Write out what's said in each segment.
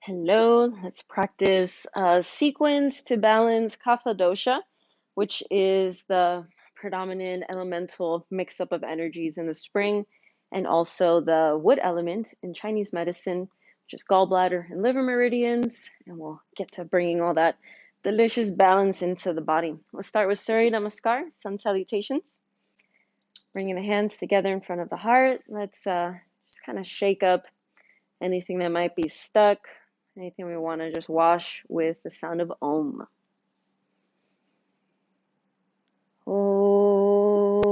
Hello, let's practice a sequence to balance kapha dosha, which is the predominant elemental mix-up of energies in the spring, and also the wood element in Chinese medicine, which is gallbladder and liver meridians. And we'll get to bringing all that delicious balance into the body. We'll start with Surya Namaskar, sun salutations. Bringing the hands together in front of the heart. Let's just kind of shake up anything that might be stuck, anything we want to just wash with the sound of Om. Om.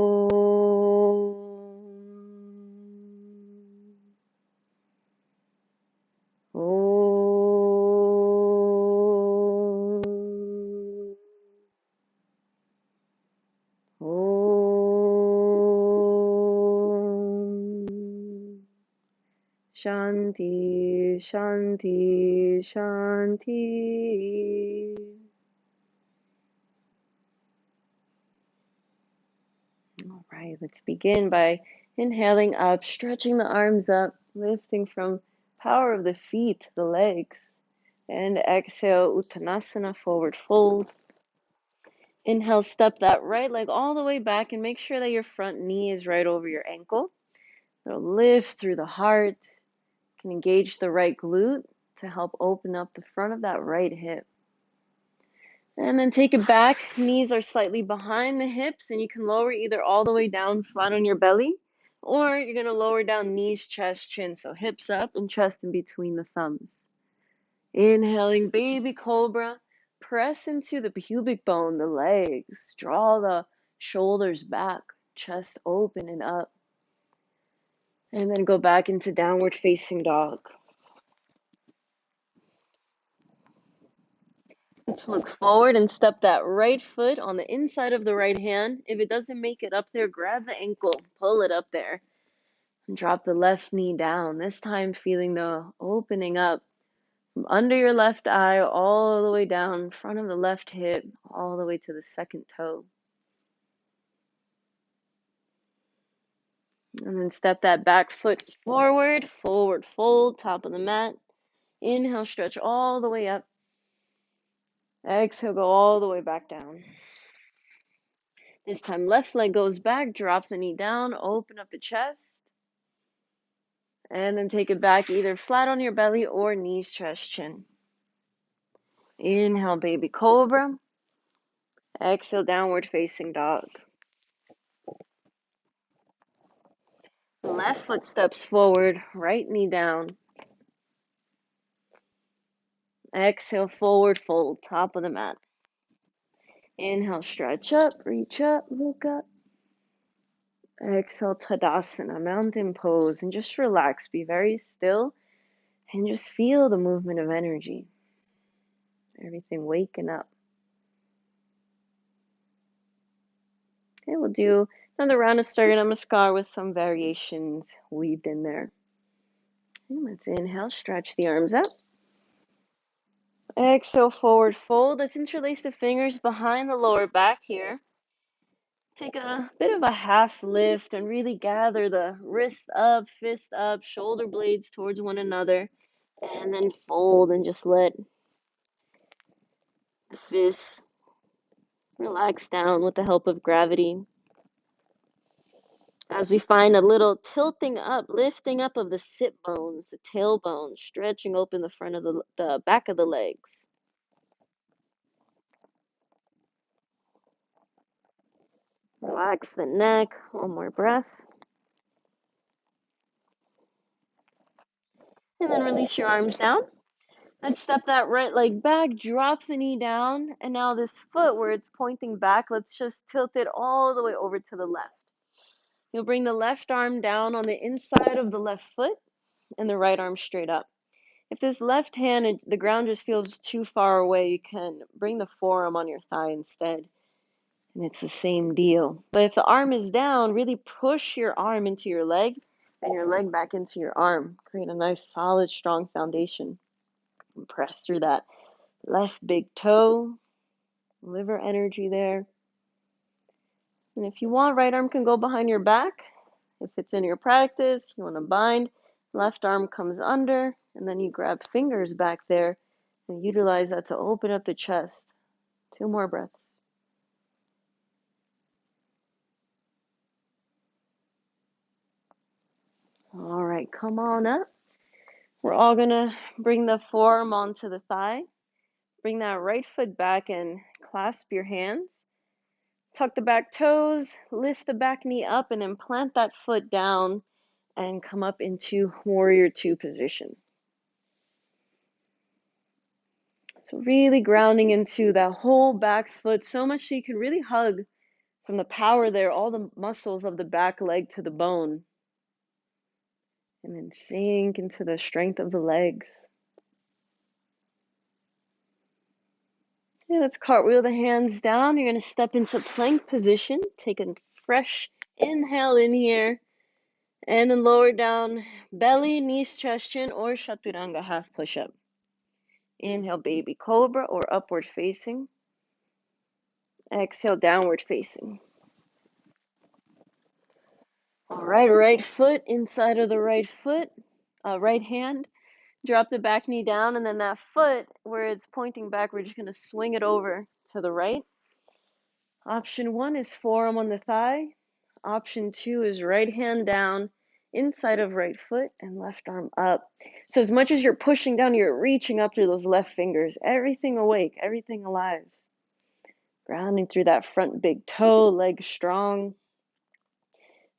Om. Om. Shanti, Shanti, Shanti. All right, let's begin by inhaling up, stretching the arms up, lifting from power of the feet to the legs. And exhale, Uttanasana, forward fold. Inhale, step that right leg all the way back and make sure that your front knee is right over your ankle. It'll lift through the heart. You can engage the right glute to help open up the front of that right hip. And then take it back. Knees are slightly behind the hips, and you can lower either all the way down flat on your belly, or you're going to lower down knees, chest, chin. So hips up and chest in between the thumbs. Inhaling, baby cobra. Press into the pubic bone, the legs. Draw the shoulders back, chest open and up. And then go back into downward facing dog. Let's look forward and step that right foot on the inside of the right hand. If it doesn't make it up there, grab the ankle, pull it up there, and drop the left knee down. This time feeling the opening up from under your left eye all the way down, front of the left hip, all the way to the second toe. And then step that back foot forward, forward fold, top of the mat. Inhale, stretch all the way up. Exhale, go all the way back down. This time, left leg goes back, drop the knee down, open up the chest. And then take it back either flat on your belly or knees, chest, chin. Inhale, baby cobra. Exhale, downward facing dog. Left foot steps forward, right knee down. Exhale, forward fold, top of the mat. Inhale, stretch up, reach up, look up. Exhale, Tadasana, mountain pose, and just relax. Be very still and just feel the movement of energy. Everything waking up. Okay, we'll do another round of Surya Namaskar with some variations weaved in there. Okay, let's inhale, stretch the arms up. Exhale, forward fold. Let's interlace the fingers behind the lower back here. Take a bit of a half lift and really gather the wrist up, fist up, shoulder blades towards one another. And then fold and just let the fists relax down with the help of gravity. As we find a little tilting up, lifting up of the sit bones, the tailbone, stretching open the front of the back of the legs. Relax the neck. One more breath. And then release your arms down. Let's step that right leg back, drop the knee down, and now this foot where it's pointing back, let's just tilt it all the way over to the left. You'll bring the left arm down on the inside of the left foot and the right arm straight up. If this left hand, the ground just feels too far away, you can bring the forearm on your thigh instead, and it's the same deal. But if the arm is down, really push your arm into your leg and your leg back into your arm. Create a nice, solid, strong foundation. And press through that left big toe, liver energy there. And if you want, right arm can go behind your back. If it's in your practice, you want to bind, left arm comes under, And then you grab fingers back there and utilize that to open up the chest. 2 more breaths. All right, come on up. We're all gonna bring the forearm onto the thigh. Bring that right foot back and clasp your hands. Tuck the back toes, lift the back knee up, and then plant that foot down and come up into warrior 2 position. So really grounding into that whole back foot so much so you can really hug from the power there, all the muscles of the back leg to the bone. And then sink into the strength of the legs. Yeah, let's cartwheel the hands down. You're going to step into plank position. Take a fresh inhale in here. And then lower down, belly, knees, chest, chin, or chaturanga, half push-up. Inhale, baby cobra or upward facing. Exhale, downward facing. All right, right foot inside of the right foot, right hand. Drop the back knee down, and then that foot, where it's pointing back, we're just going to swing it over to the right. Option 1 is forearm on the thigh. Option 2 is right hand down, inside of right foot, and left arm up. So as much as you're pushing down, you're reaching up through those left fingers. Everything awake, everything alive. Grounding through that front big toe, leg strong.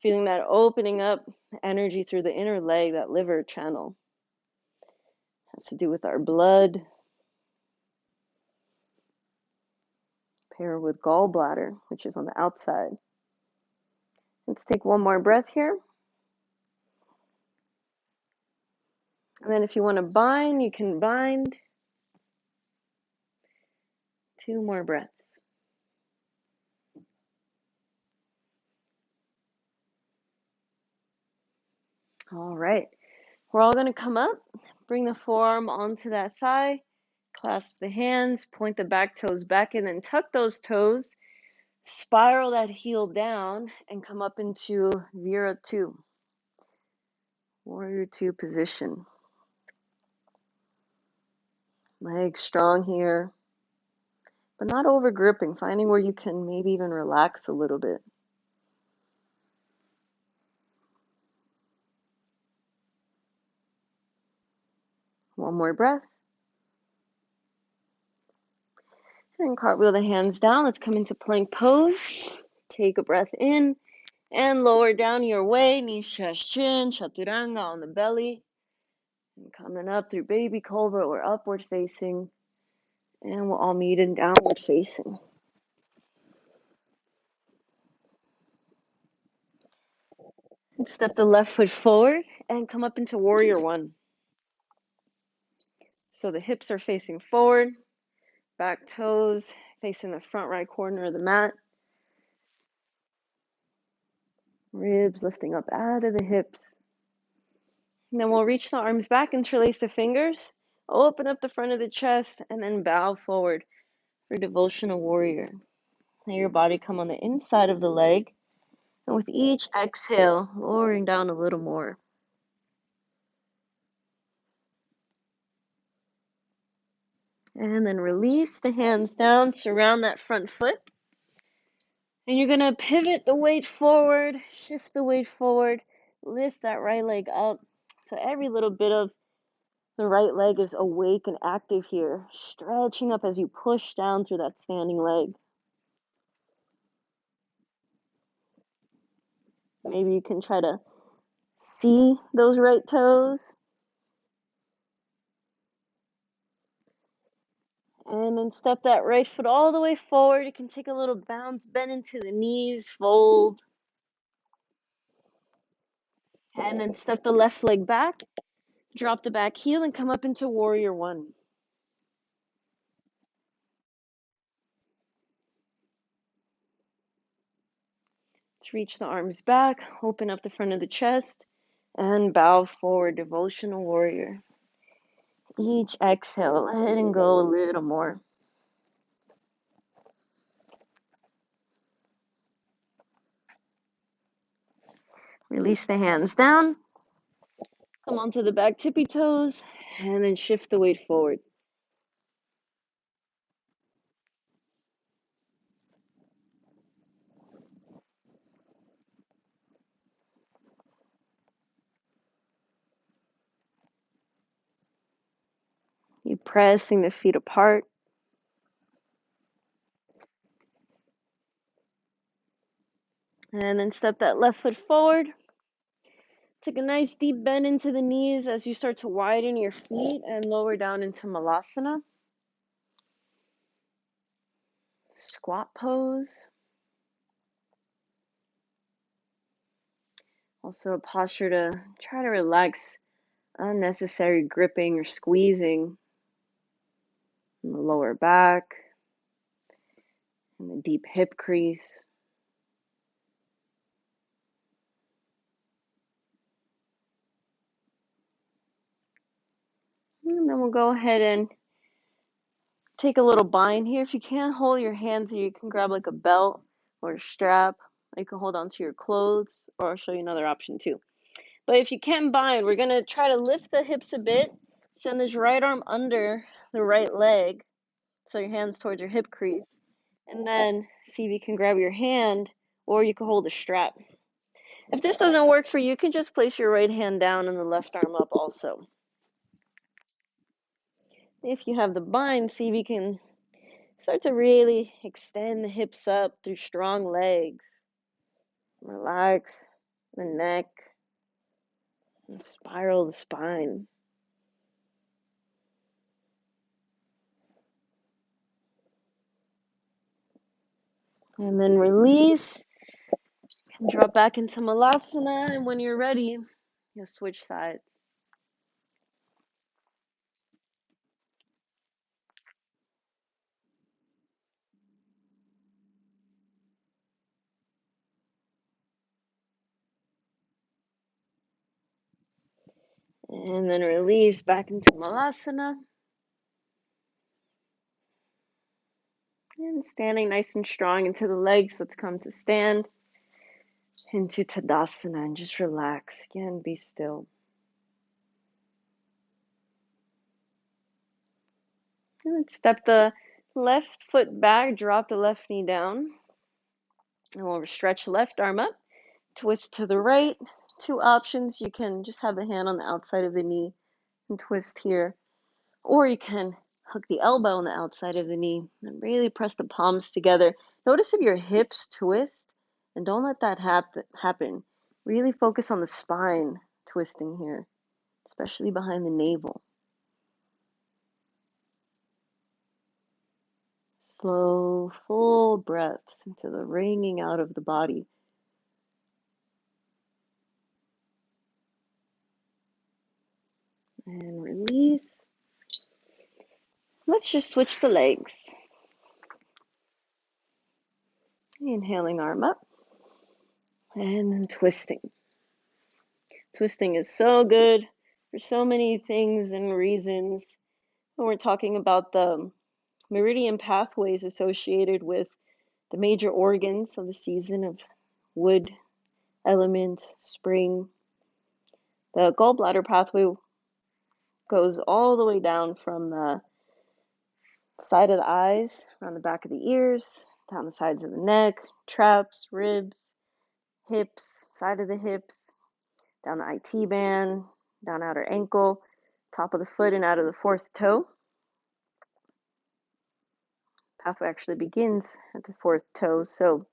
Feeling that opening up energy through the inner leg, that liver channel. Has to do with our blood. Pair with gallbladder, which is on the outside. Let's take one more breath here. And then if you want to bind, you can bind. 2 more breaths. All right. We're all going to come up, bring the forearm onto that thigh, clasp the hands, point the back toes back, and then tuck those toes, spiral that heel down, and come up into Vira 2, Warrior 2 position. Legs strong here, but not over gripping, finding where you can maybe even relax a little bit. One more breath. And cartwheel the hands down. Let's come into plank pose. Take a breath in and lower down your way. Knees, chest, chin, chaturanga on the belly. And coming up through baby cobra or upward facing. And we'll all meet in downward facing. And step the left foot forward and come up into warrior 1. So the hips are facing forward, back toes facing the front right corner of the mat. Ribs lifting up out of the hips. And then we'll reach the arms back, interlace the fingers, open up the front of the chest, and then bow forward for devotional warrior. Let your body come on the inside of the leg. And with each exhale, lowering down a little more. And then release the hands down, surround that front foot. And you're going to pivot the weight forward, shift the weight forward, lift that right leg up. So every little bit of the right leg is awake and active here, stretching up as you push down through that standing leg. Maybe you can try to see those right toes. And then step that right foot all the way forward. You can take a little bounce, bend into the knees, fold. And then step the left leg back, drop the back heel, and come up into warrior 1. Let's reach the arms back, open up the front of the chest, and bow forward, devotional warrior. Each exhale, letting go a little more. Release the hands down. Come onto the back tippy toes. And then shift the weight forward. You pressing the feet apart. And then step that left foot forward. Take a nice deep bend into the knees as you start to widen your feet and lower down into Malasana. Squat pose. Also a posture to try to relax unnecessary gripping or squeezing in the lower back and the deep hip crease. And then we'll go ahead and take a little bind here. If you can't hold your hands here, you can grab like a belt or a strap. You can hold onto your clothes, or I'll show you another option too. But if you can't bind, we're going to try to lift the hips a bit. Send this right arm under the right leg, so your hands towards your hip crease. And then see if you can grab your hand, or you can hold a strap. If this doesn't work for you, you can just place your right hand down and the left arm up also. If you have the bind, see if you can start to really extend the hips up through strong legs. Relax the neck and spiral the spine. And then release and drop back into Malasana. And when you're ready, you'll switch sides. And then release back into Malasana. And standing nice and strong into the legs. Let's come to stand into Tadasana and just relax. Again, be still. And then step the left foot back, drop the left knee down. And we'll stretch the left arm up, twist to the right. Two options. You can just have the hand on the outside of the knee and twist here. Or you can hook the elbow on the outside of the knee and really press the palms together. Notice if your hips twist, and don't let that happen. Really focus on the spine twisting here, especially behind the navel. Slow, full breaths into the wringing out of the body. And release. Let's just switch the legs. Inhaling, arm up. And then twisting. Twisting is so good for so many things and reasons. When we're talking about the meridian pathways associated with the major organs of the season of wood, element, spring. The gallbladder pathway goes all the way down from the side of the eyes, around the back of the ears, down the sides of the neck, traps, ribs, hips, side of the hips, down the IT band, down outer ankle, top of the foot and out of the fourth toe. Pathway actually begins at the fourth toe, so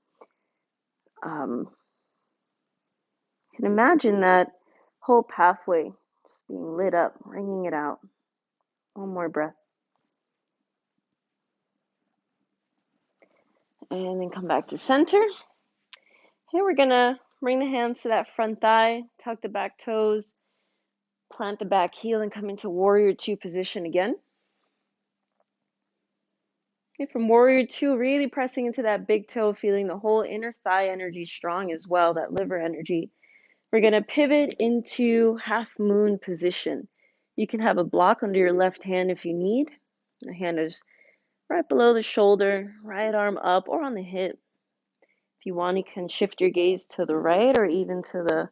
you can imagine that whole pathway just being lit up, wringing it out. One more breath. And then come back to center. Here we're going to bring the hands to that front thigh, tuck the back toes, plant the back heel, and come into warrior two position again. Okay, from warrior two, really pressing into that big toe, feeling the whole inner thigh energy strong as well, that liver energy. We're going to pivot into half moon position. You can have a block under your left hand if you need. The hand is right below the shoulder, right arm up or on the hip. If you want, you can shift your gaze to the right or even to the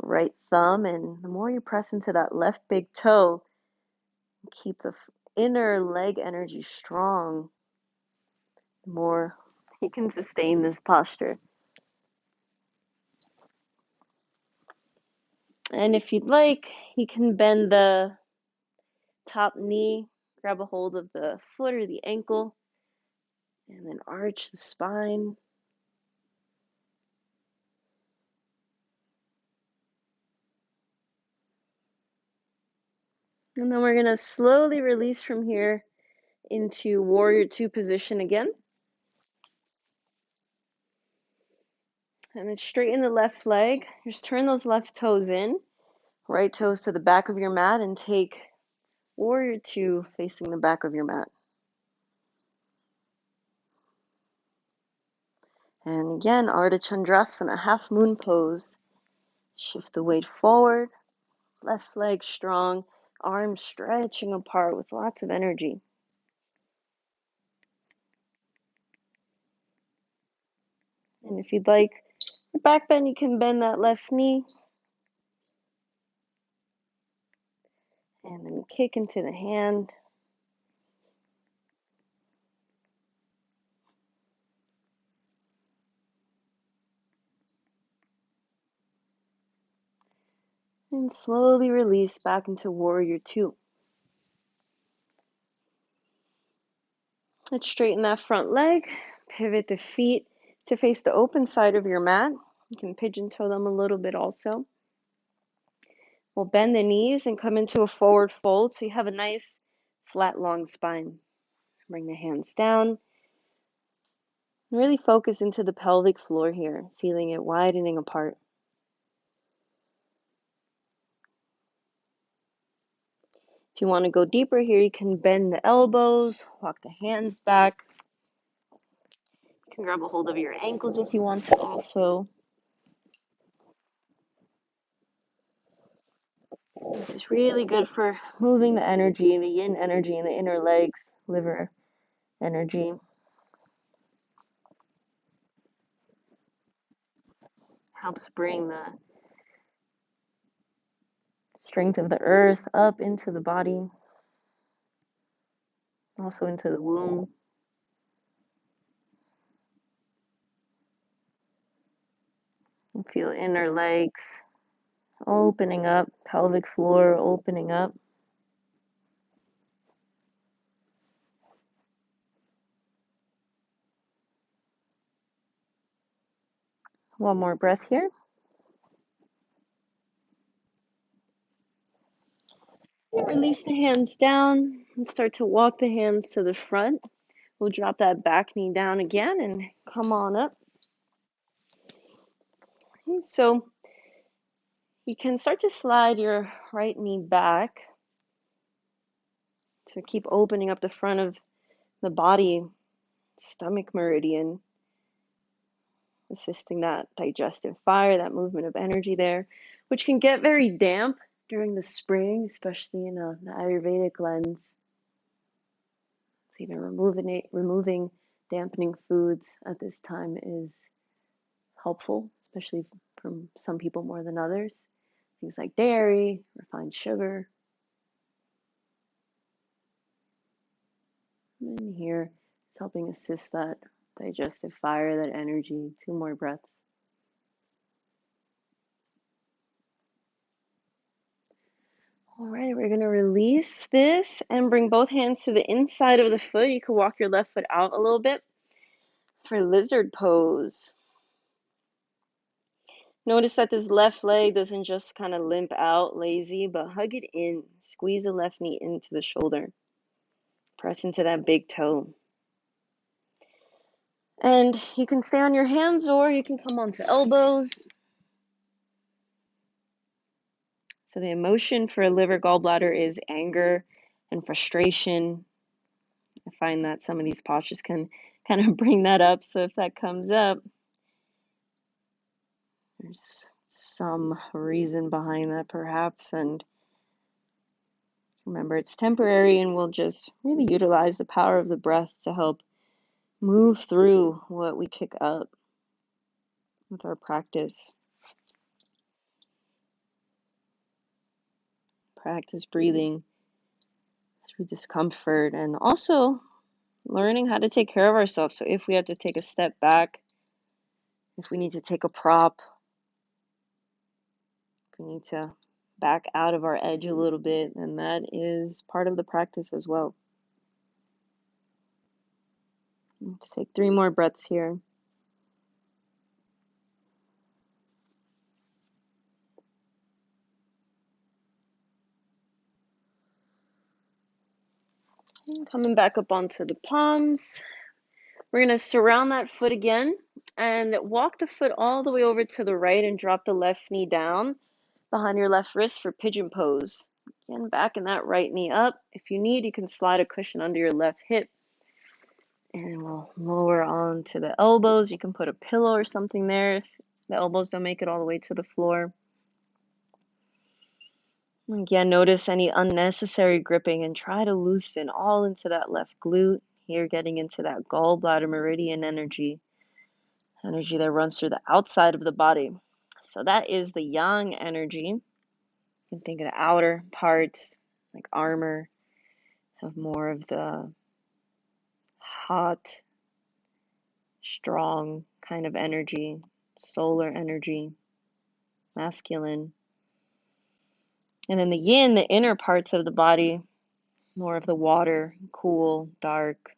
right thumb. And the more you press into that left big toe, Keep the inner leg energy strong, the more you can sustain this posture. And if you'd like, you can bend the top knee, grab a hold of the foot or the ankle, and then arch the spine. And then we're going to slowly release from here into Warrior Two position again. And then straighten the left leg. Just turn those left toes in, right toes to the back of your mat, and take Warrior Two facing the back of your mat. And again, Ardha Chandrasana, half moon pose. Shift the weight forward, left leg strong, arms stretching apart with lots of energy. And if you'd like a back bend, you can bend that left knee. And then kick into the hand. And slowly release back into Warrior Two. Let's straighten that front leg. Pivot the feet to face the open side of your mat. You can pigeon toe them a little bit also. We'll bend the knees and come into a forward fold so you have a nice flat long spine. Bring the hands down. Really focus into the pelvic floor here, feeling it widening apart. If you want to go deeper here, you can bend the elbows, walk the hands back. You can grab a hold of your ankles if you want to also. This is really good for moving the energy, the yin energy in the inner legs, liver energy. Helps bring the strength of the earth up into the body, also into the womb. You feel inner legs opening up, pelvic floor opening up. One more breath here. Release the hands down and start to walk the hands to the front. We'll drop that back knee down again and come on up. Okay, so you can start to slide your right knee back to keep opening up the front of the body, stomach meridian, assisting that digestive fire, that movement of energy there, which can get very damp during the spring, especially in the Ayurvedic lens. So even removing dampening foods at this time is helpful, especially from some people more than others. Things like dairy, refined sugar. And here, it's helping assist that digestive fire, that energy. 2 more breaths. All right, we're going to release this and bring both hands to the inside of the foot. You can walk your left foot out a little bit for lizard pose. Notice that this left leg doesn't just kind of limp out lazy, but hug it in. Squeeze the left knee into the shoulder. Press into that big toe. And you can stay on your hands or you can come onto elbows. So the emotion for a liver gallbladder is anger and frustration. I find that some of these postures can kind of bring that up. So if that comes up, there's some reason behind that perhaps. And remember, it's temporary, and we'll just really utilize the power of the breath to help move through what we kick up with our practice. Practice breathing through discomfort, and also learning how to take care of ourselves. So if we have to take a step back, if we need to take a prop, if we need to back out of our edge a little bit, and that is part of the practice as well. Let's take 3 more breaths here. And coming back up onto the palms. We're going to surround that foot again and walk the foot all the way over to the right and drop the left knee down behind your left wrist for pigeon pose. Again, backing that right knee up. If you need, you can slide a cushion under your left hip. And we'll lower onto the elbows. You can put a pillow or something there if the elbows don't make it all the way to the floor. Again, notice any unnecessary gripping and try to loosen all into that left glute. Here, getting into that gallbladder meridian energy that runs through the outside of the body. So that is the yang energy. You can think of the outer parts, like armor, have more of the hot, strong kind of energy, solar energy, masculine. And then the yin, the inner parts of the body, more of the water, cool, dark.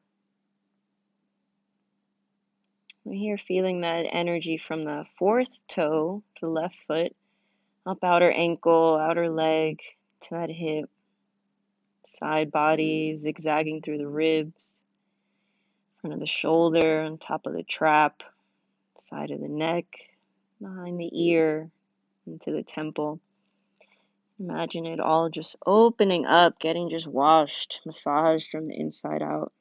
We're here feeling that energy from the fourth toe, the left foot, up outer ankle, outer leg, to that hip, side body, zigzagging through the ribs, front of the shoulder, on top of the trap, side of the neck, behind the ear, into the temple. Imagine it all just opening up, getting just washed, massaged from the inside out.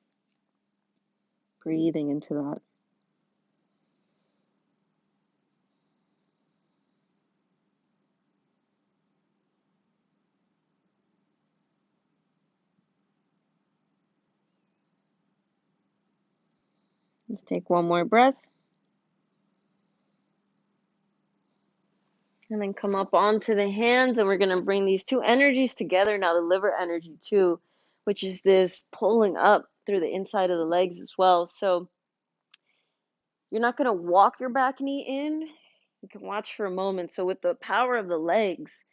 Breathing into that. Let's take one more breath. And then come up onto the hands, and we're going to bring these two energies together now, the liver energy too, which is this pulling up through the inside of the legs as well. So you're not going to walk your back knee in. You can watch for a moment. So with the power of the legs,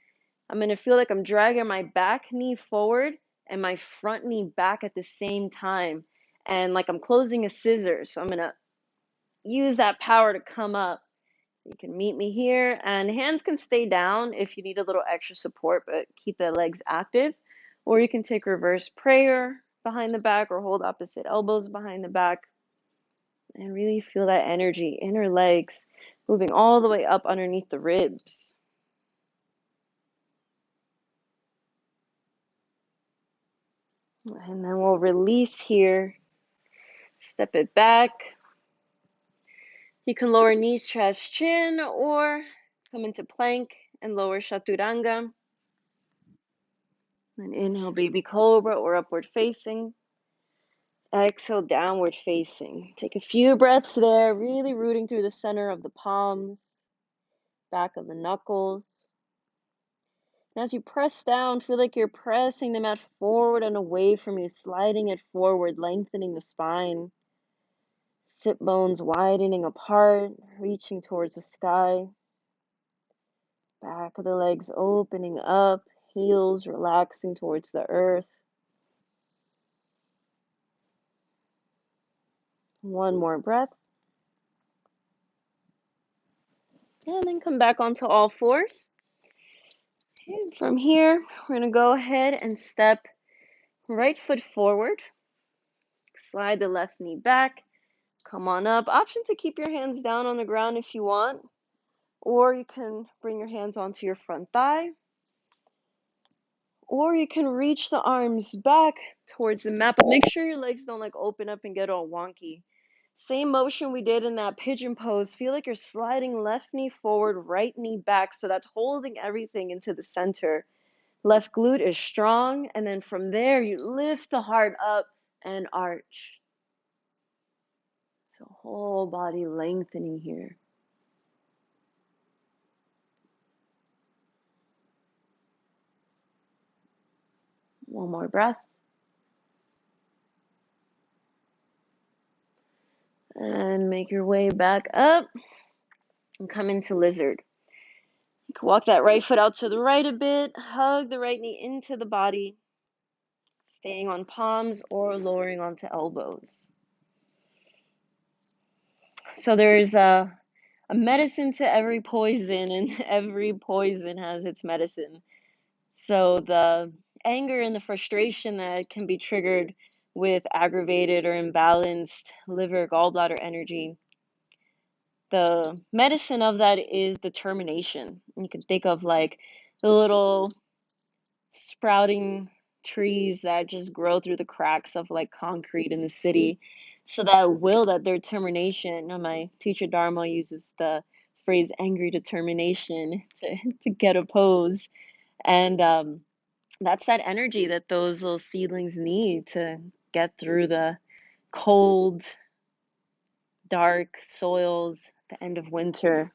I'm going to feel like I'm dragging my back knee forward and my front knee back at the same time. And like I'm closing a scissor. So I'm going to use that power to come up. You can meet me here, and hands can stay down if you need a little extra support, but keep the legs active. Or you can take reverse prayer behind the back or hold opposite elbows behind the back and really feel that energy, inner legs moving all the way up underneath the ribs. And then we'll release here, step it back. You can lower knees, chest, chin, or come into plank and lower chaturanga. And inhale, baby cobra or upward facing. Exhale, downward facing. Take a few breaths there, really rooting through the center of the palms, back of the knuckles. And as you press down, feel like you're pressing the mat forward and away from you, sliding it forward, lengthening the spine. Sit bones widening apart, reaching towards the sky. Back of the legs opening up, heels relaxing towards the earth. One more breath. And then come back onto all fours. And from here, we're going to go ahead and step right foot forward. Slide the left knee back. Come on up. Option to keep your hands down on the ground if you want. Or you can bring your hands onto your front thigh. Or you can reach the arms back towards the mat. But make sure your legs don't like open up and get all wonky. Same motion we did in that pigeon pose. Feel like you're sliding left knee forward, right knee back. So that's holding everything into the center. Left glute is strong, and then from there, you lift the heart up and arch. So whole body lengthening here. One more breath. And make your way back up and come into lizard. You can walk that right foot out to the right a bit, hug the right knee into the body, staying on palms or lowering onto elbows. So there's a medicine to every poison, and every poison has its medicine. So the anger and the frustration that can be triggered with aggravated or imbalanced liver, gallbladder energy, the medicine of that is determination. You can think of like the little sprouting trees that just grow through the cracks of like concrete in the city. So that will, that determination, my teacher Dharma uses the phrase angry determination to get a pose. And that's that energy that those little seedlings need to get through the cold, dark soils, the end of winter,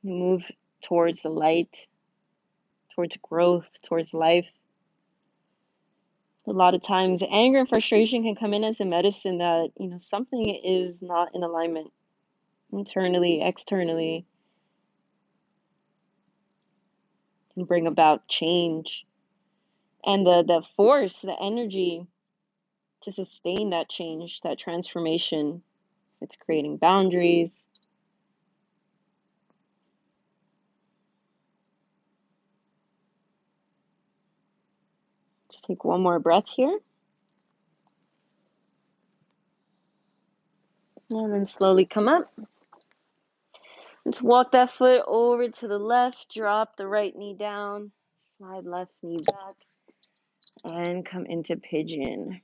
move towards the light, towards growth, towards life. A lot of times anger and frustration can come in as a medicine that, something is not in alignment internally, externally, can bring about change. And the force, the energy to sustain that change, that transformation, it's creating boundaries. Let's take one more breath here. And then slowly come up. Let's walk that foot over to the left, drop the right knee down, slide left knee back, and come into pigeon.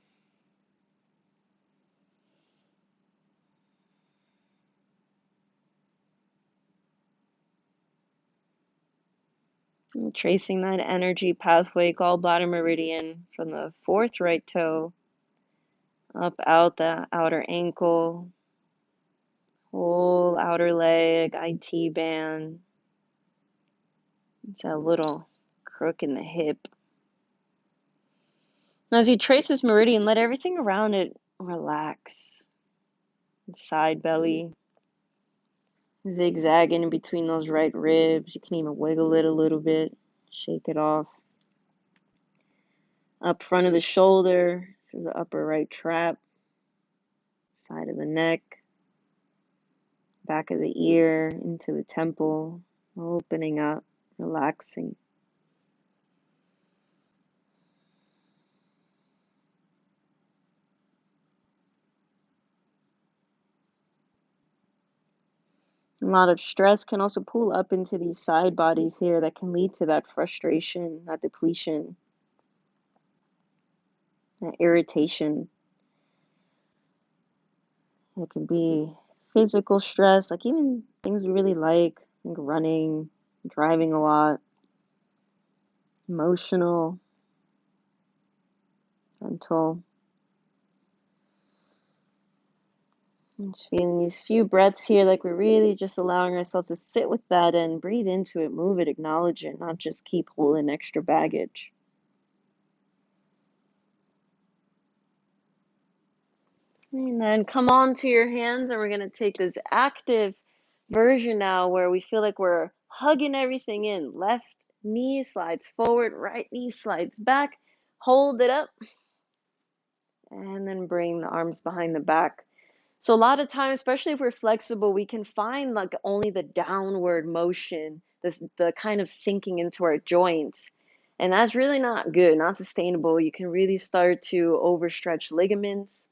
And tracing that energy pathway, gallbladder meridian, from the fourth right toe up out the outer ankle, whole outer leg, IT band. It's a little crook in the hip. Now, as you trace this meridian, let everything around it relax. Side belly, zigzagging in between those right ribs. You can even wiggle it a little bit, shake it off. Up front of the shoulder, through the upper right trap, side of the neck, back of the ear, into the temple, opening up, relaxing. A lot of stress can also pull up into these side bodies here that can lead to that frustration, that depletion, that irritation. It can be physical stress, like even things we really like running, driving a lot, emotional, mental. Just feeling these few breaths here, like we're really just allowing ourselves to sit with that and breathe into it, move it, acknowledge it, not just keep holding extra baggage. And then come on to your hands, and we're going to take this active version now where we feel like we're hugging everything in. Left knee slides forward, right knee slides back. Hold it up, and then bring the arms behind the back. So a lot of times, especially if we're flexible, we can find like only the downward motion, the kind of sinking into our joints. And that's really not good, not sustainable. You can really start to overstretch ligaments,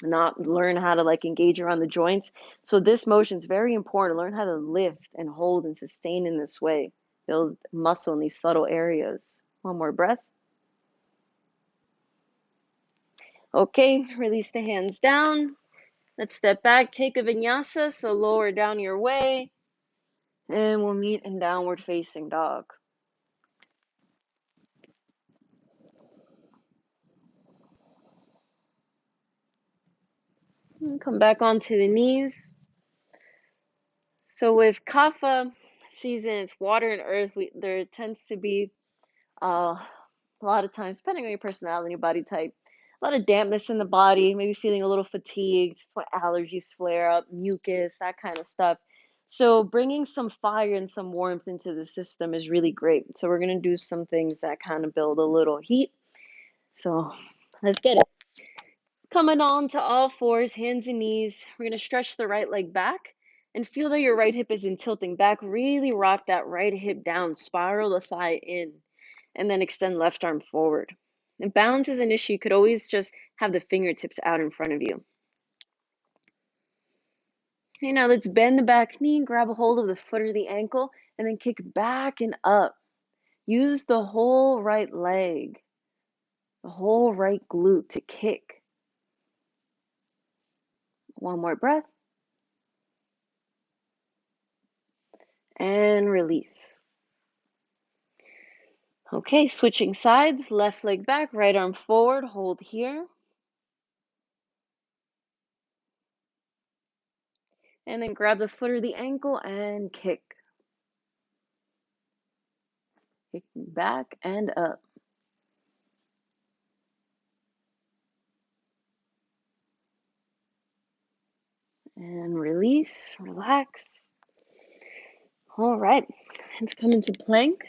not learn how to like engage around the joints. So this motion is very important. Learn how to lift and hold and sustain in this way. Build muscle in these subtle areas. One more breath. Okay, release the hands down. Let's step back, take a vinyasa, so lower down your way, and we'll meet in downward facing dog. And come back onto the knees. So with kapha season, it's water and earth. There tends to be a lot of times, depending on your personality and your body type, a lot of dampness in the body, maybe feeling a little fatigued. That's why allergies flare up, mucus, that kind of stuff. So bringing some fire and some warmth into the system is really great. So we're going to do some things that kind of build a little heat. So let's get it. Coming on to all fours, hands and knees. We're going to stretch the right leg back and feel that your right hip isn't tilting back. Really rock that right hip down, spiral the thigh in, and then extend left arm forward. If balance is an issue, you could always just have the fingertips out in front of you. Okay, now let's bend the back knee, grab a hold of the foot or the ankle, and then kick back and up. Use the whole right leg, the whole right glute to kick. One more breath. And release. Okay, switching sides, left leg back, right arm forward, hold here. And then grab the foot or the ankle and kick. Kick back and up. And release, relax. All right, let's come into plank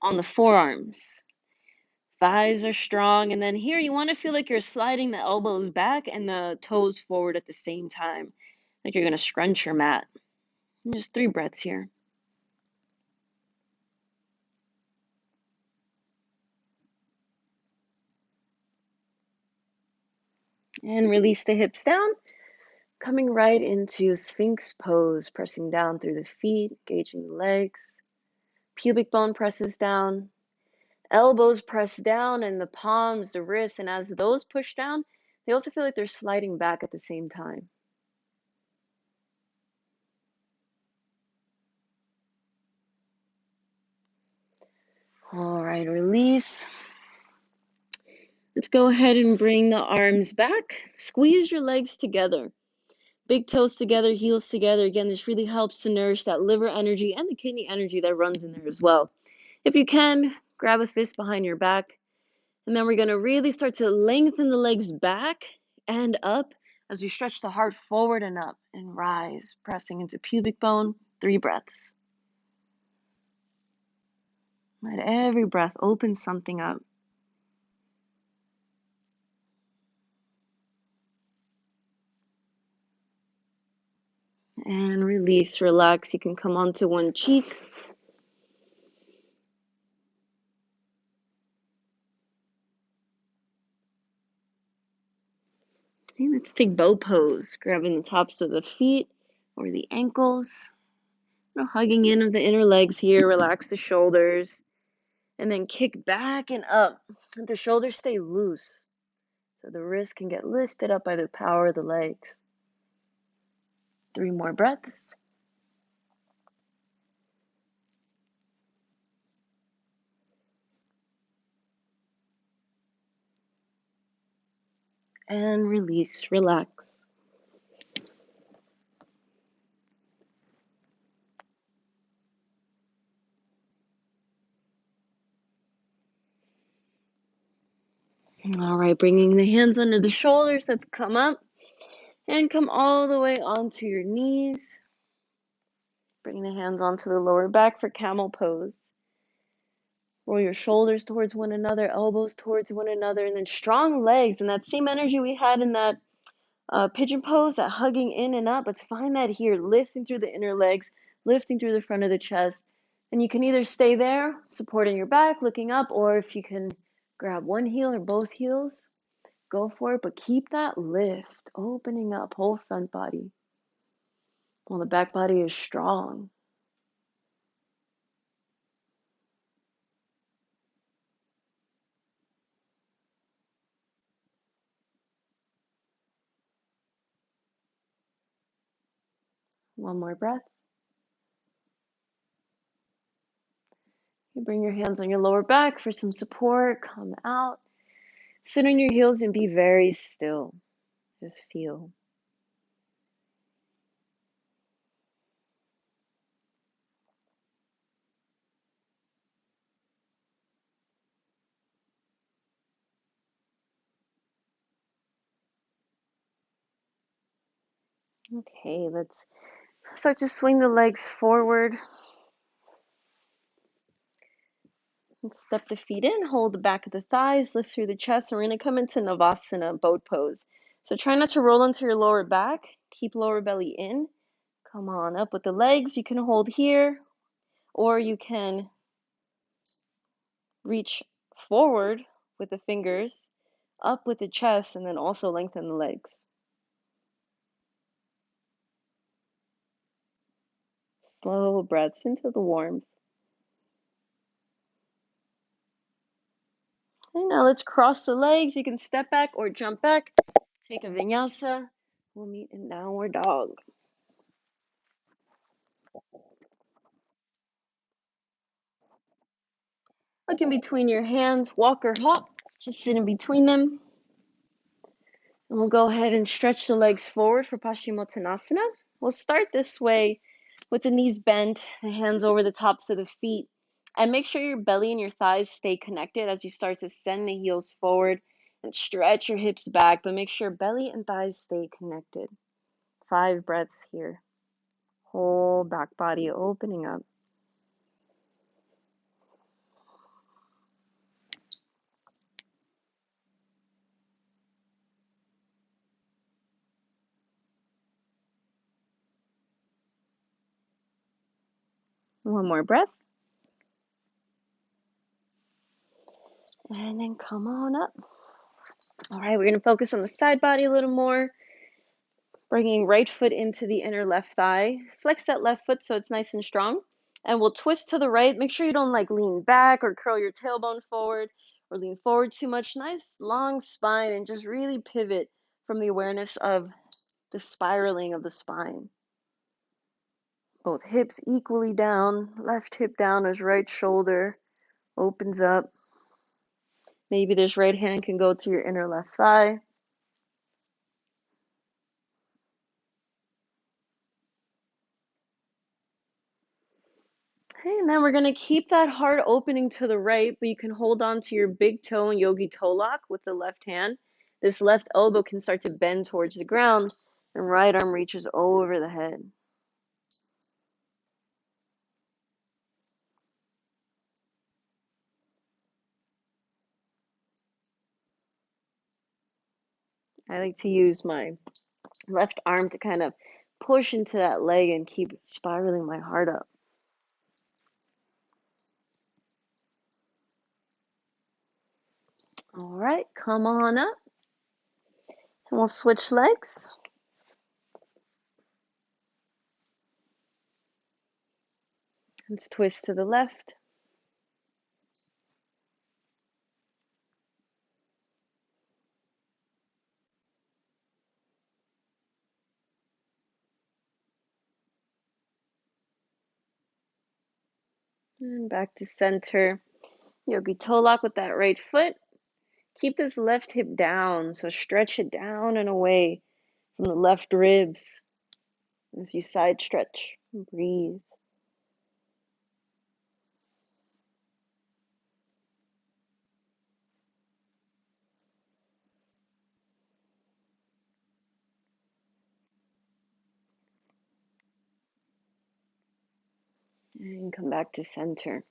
on the forearms. Thighs are strong, and then here you want to feel like you're sliding the elbows back and the toes forward at the same time, like you're going to scrunch your mat. And just 3 breaths here. And release the hips down, coming right into Sphinx pose, pressing down through the feet, engaging the legs. Pubic bone presses down, elbows press down, and the palms, the wrists, and as those push down, they also feel like they're sliding back at the same time. All right, release. Let's go ahead and bring the arms back. Squeeze your legs together. Big toes together, heels together. Again, this really helps to nourish that liver energy and the kidney energy that runs in there as well. If you can, grab a fist behind your back. And then we're going to really start to lengthen the legs back and up as we stretch the heart forward and up and rise, pressing into pubic bone. 3 breaths. Let every breath open something up. And release, relax. You can come onto one cheek. Okay, let's take bow pose, grabbing the tops of the feet or the ankles. Hugging in of the inner legs here, relax the shoulders. And then kick back and up. Let the shoulders stay loose so the wrists can get lifted up by the power of the legs. 3 more breaths. And release, relax. All right, bringing the hands under the shoulders. Let's come up and come all the way onto your knees. Bring the hands onto the lower back for camel pose. Roll your shoulders towards one another, elbows towards one another, and then strong legs. And that same energy we had in that pigeon pose, that hugging in and up. Let's find that here, lifting through the inner legs, lifting through the front of the chest. And you can either stay there, supporting your back, looking up, or if you can grab one heel or both heels, go for it. But keep that lift, opening up whole front body while the back body is strong. One more breath. You bring your hands on your lower back for some support. Come out. Sit on your heels and be very still. Just feel. Okay, let's start to swing the legs forward. Let's step the feet in, hold the back of the thighs, lift through the chest, and we're going to come into Navasana, boat pose. So try not to roll into your lower back. Keep lower belly in. Come on up with the legs. You can hold here, or you can reach forward with the fingers, up with the chest, and then also lengthen the legs. Slow breaths into the warmth. And now let's cross the legs. You can step back or jump back. Take a vinyasa. We'll meet in downward dog. Look in between your hands, walk or hop. Just sit in between them. And we'll go ahead and stretch the legs forward for Paschimottanasana. We'll start this way with the knees bent, the hands over the tops of the feet. And make sure your belly and your thighs stay connected as you start to send the heels forward and stretch your hips back, but make sure belly and thighs stay connected. 5 breaths here. Whole back body opening up. One more breath. And then come on up. All right, we're going to focus on the side body a little more. Bringing right foot into the inner left thigh. Flex that left foot so it's nice and strong. And we'll twist to the right. Make sure you don't lean back or curl your tailbone forward or lean forward too much. Nice long spine, and just really pivot from the awareness of the spiraling of the spine. Both hips equally down. Left hip down as right shoulder opens up. Maybe this right hand can go to your inner left thigh. Okay, and then we're going to keep that heart opening to the right, but you can hold on to your big toe and yogi toe lock with the left hand. This left elbow can start to bend towards the ground, and right arm reaches over the head. I like to use my left arm to kind of push into that leg and keep spiraling my heart up. All right, come on up. And we'll switch legs. Let's twist to the left. And back to center. Yogi toe lock with that right foot. Keep this left hip down, so stretch it down and away from the left ribs as you side stretch. Breathe. And come back to center.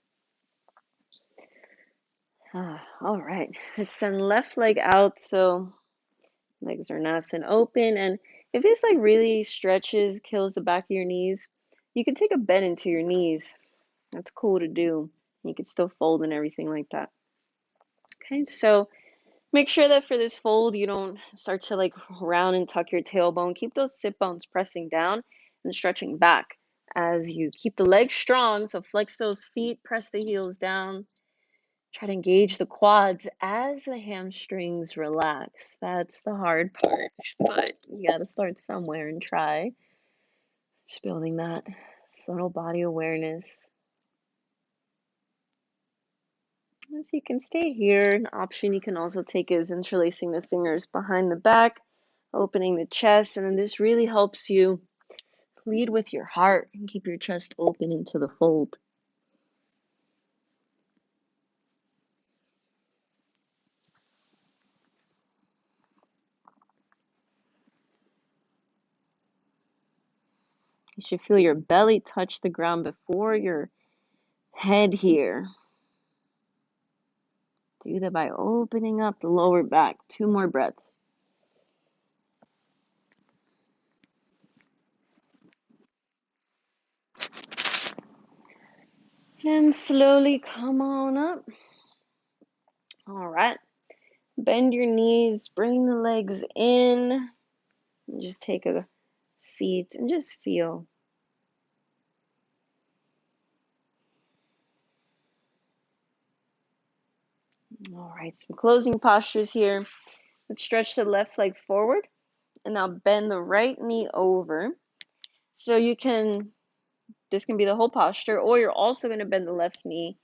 All right, let's send left leg out so legs are nice and open. And if this really stretches, kills the back of your knees, you can take a bend into your knees. That's cool to do. You can still fold and everything like that. Okay, so make sure that for this fold, you don't start to round and tuck your tailbone. Keep those sit bones pressing down and stretching back as you keep the legs strong. So flex those feet, press the heels down. Try to engage the quads as the hamstrings relax. That's the hard part, but you got to start somewhere and try. Just building that subtle body awareness. As you can stay here, an option you can also take is interlacing the fingers behind the back, opening the chest, and then this really helps you lead with your heart and keep your chest open into the fold. You should feel your belly touch the ground before your head here. Do that by opening up the lower back. 2 more breaths. And slowly come on up. All right. Bend your knees, bring the legs in. And just take a seat and just feel. All right, some closing postures here. Let's stretch the left leg forward and now bend the right knee over. So this can be the whole posture, or you're also going to bend the left knee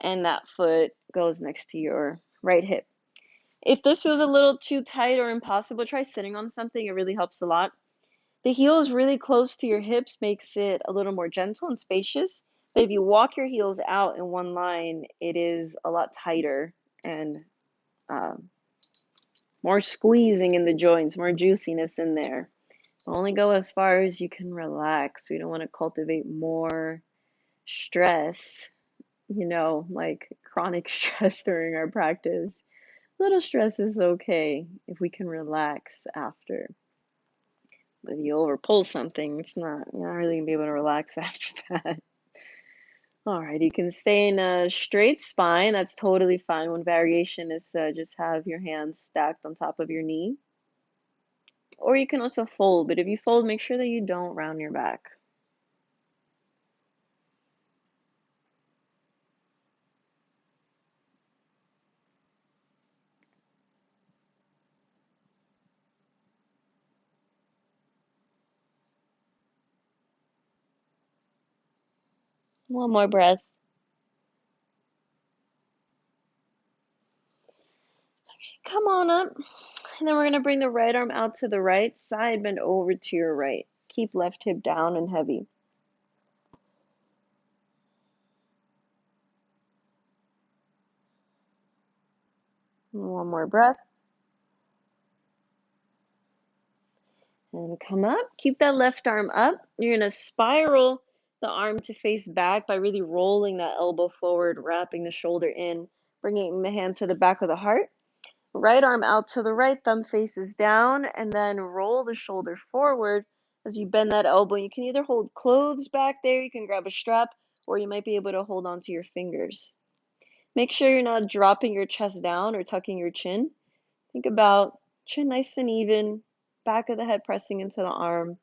and that foot goes next to your right hip. If this feels a little too tight or impossible, try sitting on something. It really helps a lot. The heels really close to your hips makes it a little more gentle and spacious. But if you walk your heels out in one line, it is a lot tighter and more squeezing in the joints, more juiciness in there. Only go as far as you can relax. We don't want to cultivate more stress, like chronic stress during our practice. Little stress is okay if we can relax after. But if you overpull something, you're not really gonna be able to relax after that. All right, you can stay in a straight spine. That's totally fine. One variation is just have your hands stacked on top of your knee. Or you can also fold, but if you fold, make sure that you don't round your back. One more breath. Come on up. And then we're going to bring the right arm out to the right side, bend over to your right. Keep left hip down and heavy. One more breath. And come up. Keep that left arm up. You're going to spiral the arm to face back by really rolling that elbow forward, wrapping the shoulder in, bringing the hand to the back of the heart. Right arm out to the right, thumb faces down, and then roll the shoulder forward as you bend that elbow. You can either hold clothes back there, you can grab a strap, or you might be able to hold onto your fingers. Make sure you're not dropping your chest down or tucking your chin. Think about chin nice and even, back of the head pressing into the arm.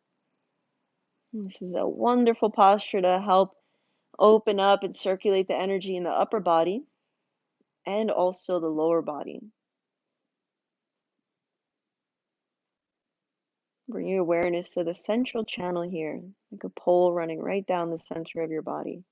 This is a wonderful posture to help open up and circulate the energy in the upper body and also the lower body. Bring your awareness to the central channel here, like a pole running right down the center of your body.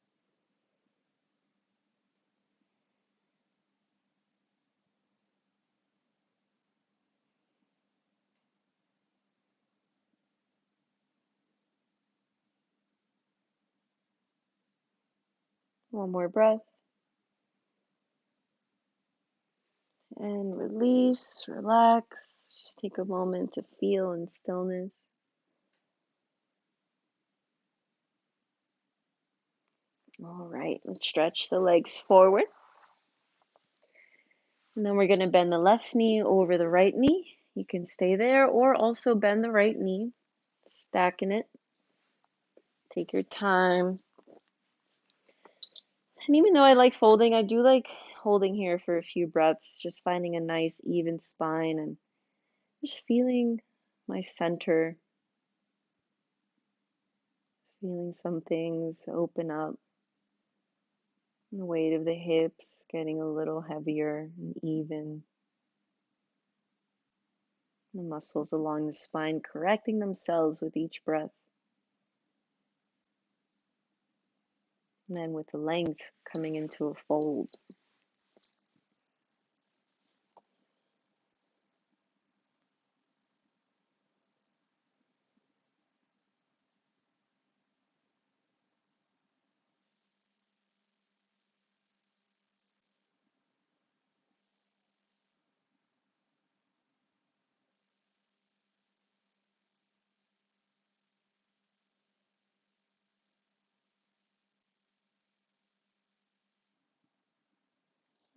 One more breath. And release, relax. Just take a moment to feel in stillness. All right, let's stretch the legs forward. And then we're going to bend the left knee over the right knee. You can stay there or also bend the right knee, stacking it. Take your time. And even though I like folding, I do like holding here for a few breaths, just finding a nice even spine and just feeling my center, feeling some things open up. The weight of the hips getting a little heavier and even. The muscles along the spine correcting themselves with each breath. And then with the length coming into a fold.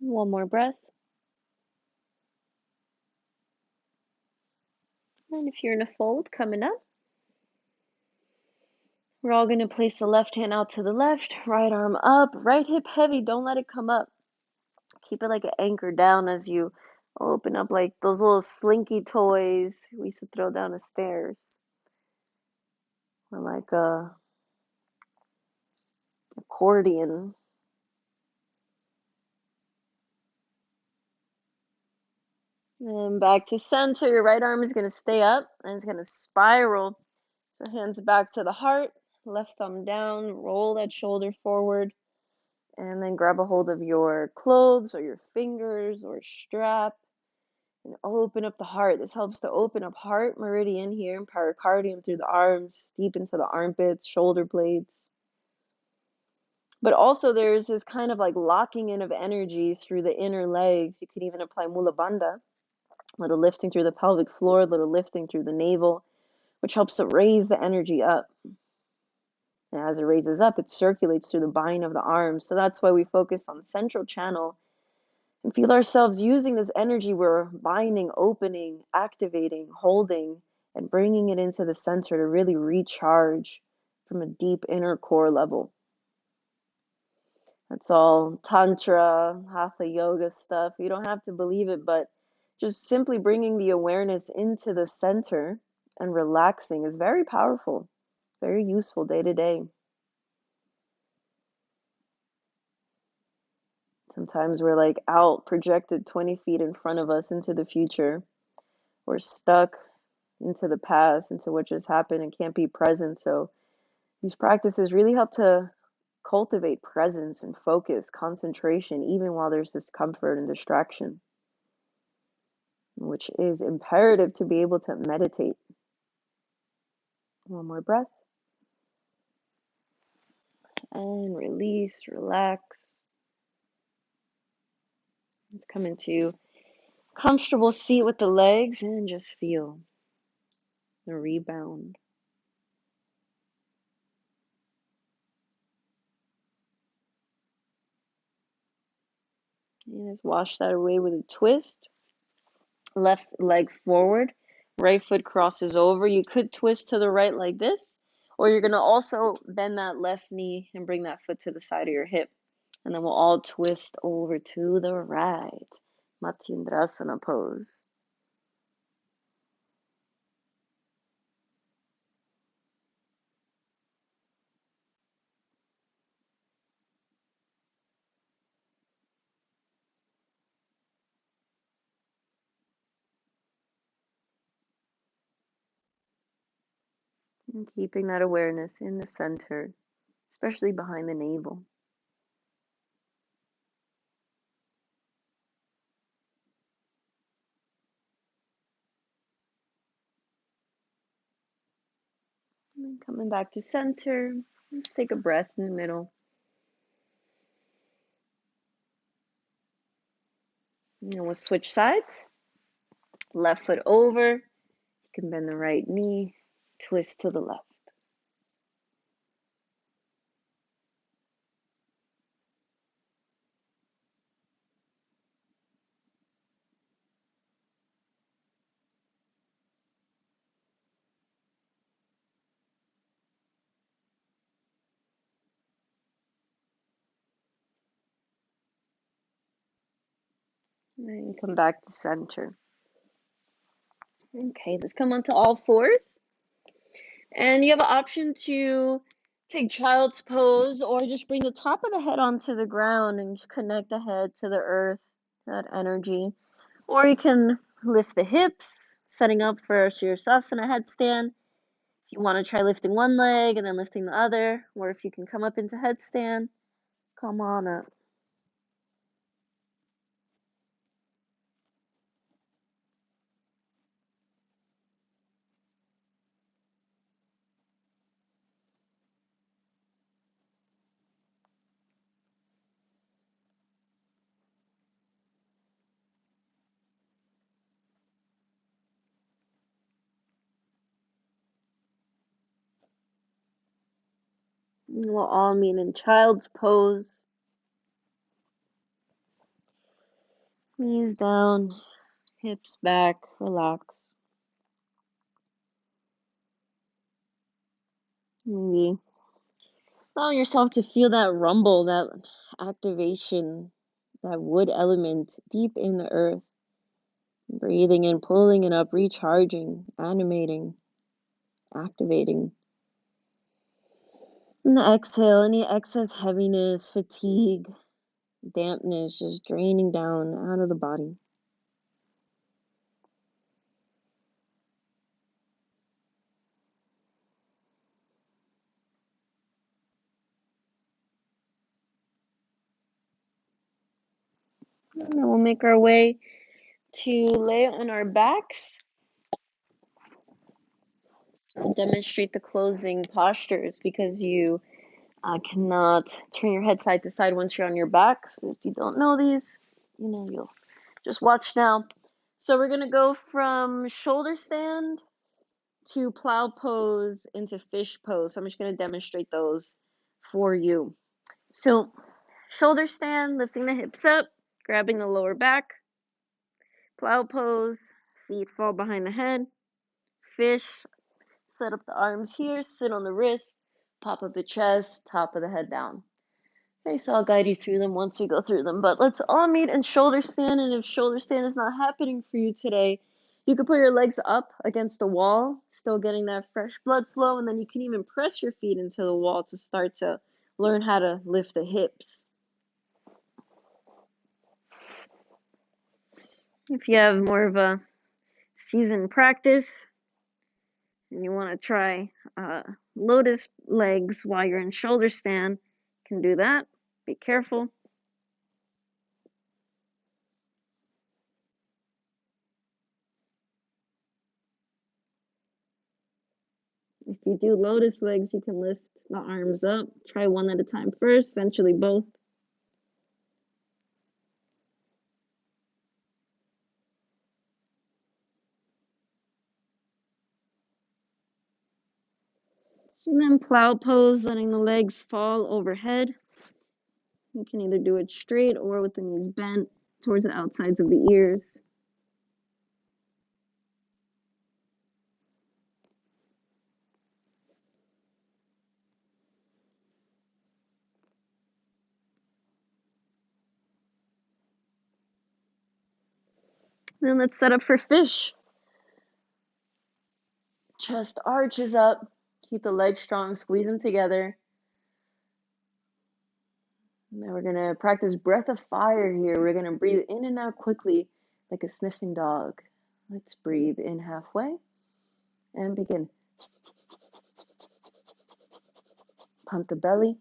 One more breath. And if you're in a fold, coming up, we're all going to place the left hand out to the left, right arm up, right hip heavy. Don't let it come up. Keep it like an anchor down as you open up, like those little slinky toys we used to throw down the stairs. Or like a accordion. And back to center. Your right arm is going to stay up and it's going to spiral. So hands back to the heart, left thumb down, roll that shoulder forward, and then grab a hold of your clothes or your fingers or strap and open up the heart. This helps to open up heart meridian here and pericardium through the arms, deep into the armpits, shoulder blades. But also there's this kind of like locking in of energy through the inner legs. You could even apply mula bandha, a little lifting through the pelvic floor, a little lifting through the navel, which helps to raise the energy up. And as it raises up, it circulates through the bind of the arms. So that's why we focus on the central channel and feel ourselves using this energy. We're binding, opening, activating, holding, and bringing it into the center to really recharge from a deep inner core level. That's all Tantra, Hatha yoga stuff. You don't have to believe it, but just simply bringing the awareness into the center and relaxing is very powerful, very useful day to day. Sometimes we're like out, projected 20 feet in front of us into the future. We're stuck into the past, into what just happened, and can't be present. So these practices really help to cultivate presence and focus, concentration, even while there's discomfort and distraction, which is imperative to be able to meditate. One more breath. And release, relax. Let's come into comfortable seat with the legs and just feel the rebound. And just wash that away with a twist. Left leg forward, right foot crosses over. You could twist to the right like this, or you're going to also bend that left knee and bring that foot to the side of your hip. And then we'll all twist over to the right. Matsyendrasana pose. And keeping that awareness in the center, especially behind the navel. And then coming back to center, let's take a breath in the middle. And then we'll switch sides. Left foot over. You can bend the right knee, twist to the left. And come back to center. Okay, let's come onto all fours. And you have an option to take child's pose or just bring the top of the head onto the ground and just connect the head to the earth, that energy. Or you can lift the hips, setting up for Shirsasana headstand. If you want to try lifting one leg and then lifting the other, or if you can come up into headstand, come on up. We'll all meet in child's pose. Knees down, hips back, relax. Maybe allow yourself to feel that rumble, that activation, that wood element deep in the earth. Breathing in, pulling it up, recharging, animating, activating. And the exhale, any excess heaviness, fatigue, dampness, just draining down out of the body. And then we'll make our way to lay on our backs and demonstrate the closing postures because you cannot turn your head side to side once you're on your back. So if you don't know these, you'll just watch now. So we're going to go from shoulder stand to plow pose into fish pose. So I'm just going to demonstrate those for you. So shoulder stand, lifting the hips up, grabbing the lower back. Plow pose, feet fall behind the head. Fish, set up the arms here, sit on the wrist, pop up the chest, top of the head down. Okay, so I'll guide you through them once we go through them. But let's all meet in shoulder stand, and if shoulder stand is not happening for you today, you can put your legs up against the wall, still getting that fresh blood flow, and then you can even press your feet into the wall to start to learn how to lift the hips. If you have more of a seasoned practice and you want to try lotus legs while you're in shoulder stand, you can do that. Be careful. If you do lotus legs, you can lift the arms up. Try one at a time first, eventually both. And then plow pose, letting the legs fall overhead. You can either do it straight or with the knees bent towards the outsides of the ears. And then let's set up for fish. Chest arches up. Keep the legs strong, squeeze them together. And then we're going to practice breath of fire here. We're going to breathe in and out quickly like a sniffing dog. Let's breathe in halfway and begin. Pump the belly.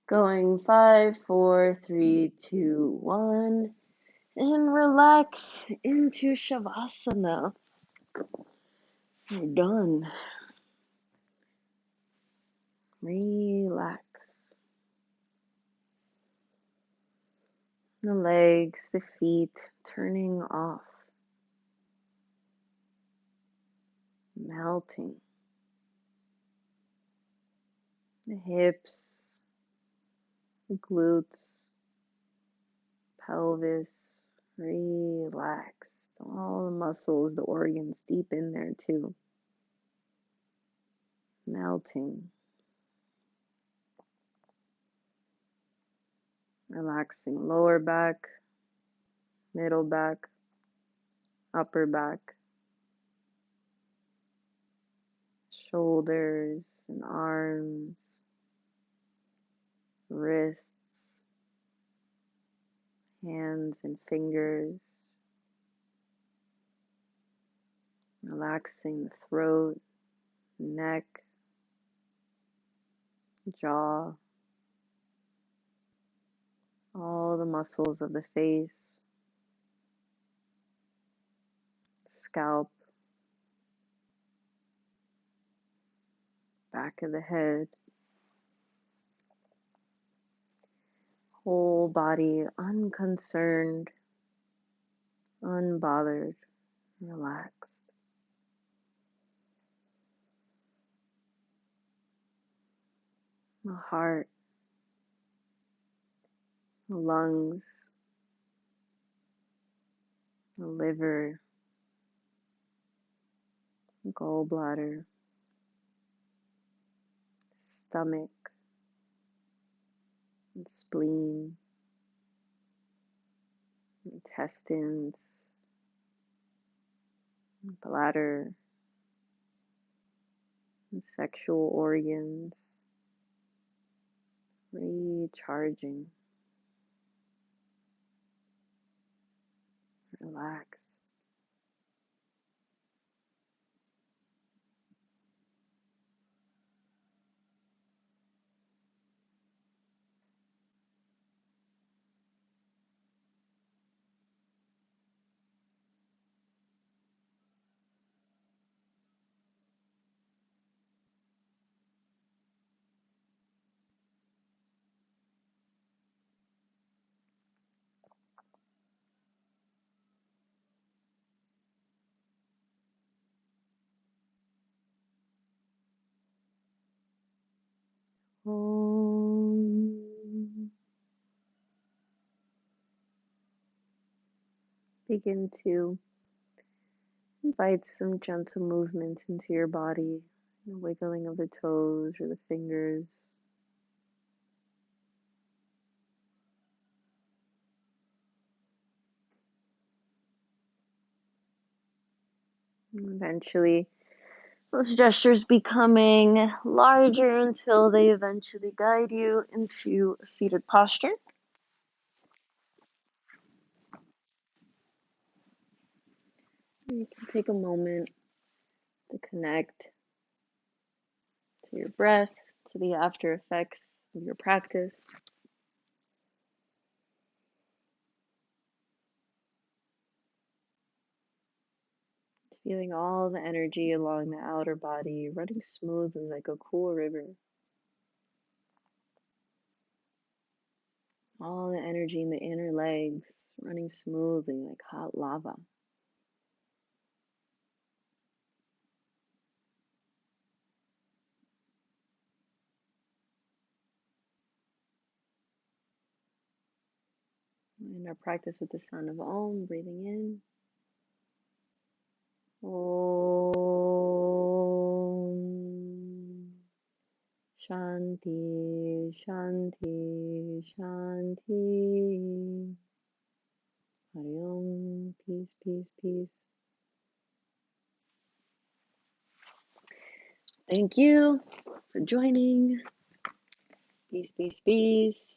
Going 5, 4, 3, 2, 1. And relax into Shavasana. You're done. Relax. The legs, the feet turning off. Melting. The hips, the glutes, pelvis. Relax. All the muscles, the organs deep in there too. Melting. Relaxing lower back, middle back, upper back, shoulders and arms, wrists, hands and fingers. Relaxing the throat, neck, jaw, all the muscles of the face, scalp, back of the head, whole body unconcerned, unbothered, relaxed. the heart, the lungs, the liver, the gallbladder, the stomach, the spleen, the intestines, the bladder, the sexual organs, recharging, relax. Om. Begin to invite some gentle movement into your body, the wiggling of the toes or the fingers. And eventually, those gestures becoming larger until they eventually guide you into a seated posture. You can take a moment to connect to your breath, to the after effects of your practice. Feeling all the energy along the outer body running smoothly like a cool river. All the energy in the inner legs running smoothly like hot lava. In our practice with the sound of Om, breathing in. Om. Shanti, Shanti, Shanti. Hari Om, peace, peace, peace. Thank you for joining. Peace, peace, peace.